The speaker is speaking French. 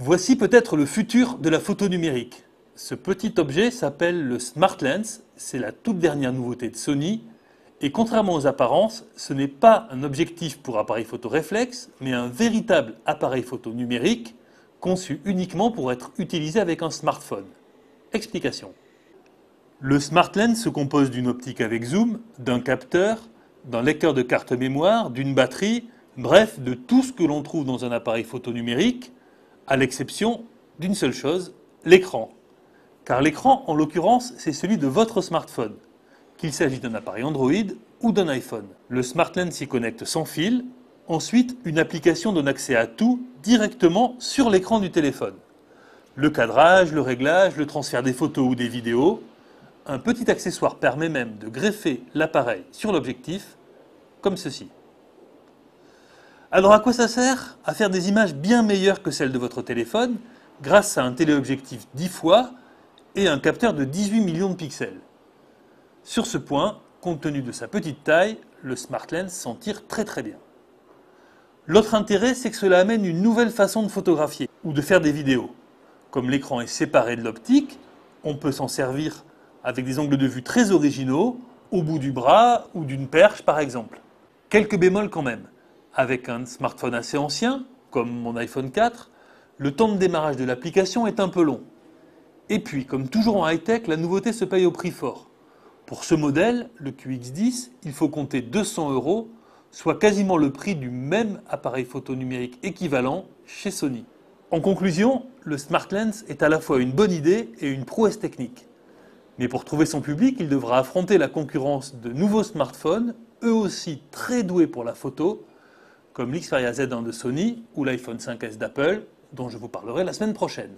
Voici peut-être le futur de la photo numérique. Ce petit objet s'appelle le Smart Lens, c'est la toute dernière nouveauté de Sony, et contrairement aux apparences, ce n'est pas un objectif pour appareil photo réflexe, mais un véritable appareil photo numérique, conçu uniquement pour être utilisé avec un smartphone. Explication. Le Smart Lens se compose d'une optique avec zoom, d'un capteur, d'un lecteur de carte mémoire, d'une batterie, bref, de tout ce que l'on trouve dans un appareil photo numérique, à l'exception d'une seule chose, l'écran. Car l'écran, en l'occurrence, c'est celui de votre smartphone, qu'il s'agisse d'un appareil Android ou d'un iPhone. Le Smart Lens s'y connecte sans fil. Ensuite, une application donne accès à tout directement sur l'écran du téléphone. Le cadrage, le réglage, le transfert des photos ou des vidéos. Un petit accessoire permet même de greffer l'appareil sur l'objectif, comme ceci. Alors à quoi ça sert? À faire des images bien meilleures que celles de votre téléphone, grâce à un téléobjectif 10 fois et un capteur de 18 millions de pixels. Sur ce point, compte tenu de sa petite taille, le Smart Lens s'en tire très bien. L'autre intérêt, c'est que cela amène une nouvelle façon de photographier ou de faire des vidéos. Comme l'écran est séparé de l'optique, on peut s'en servir avec des angles de vue très originaux, au bout du bras ou d'une perche par exemple. Quelques bémols quand même. Avec un smartphone assez ancien, comme mon iPhone 4, le temps de démarrage de l'application est un peu long. Et puis, comme toujours en high-tech, la nouveauté se paye au prix fort. Pour ce modèle, le QX10, il faut compter 200 €, soit quasiment le prix du même appareil photo numérique équivalent chez Sony. En conclusion, le Smart Lens est à la fois une bonne idée et une prouesse technique. Mais pour trouver son public, il devra affronter la concurrence de nouveaux smartphones, eux aussi très doués pour la photo, comme l'Xperia Z1 de Sony ou l'iPhone 5S d'Apple, dont je vous parlerai la semaine prochaine.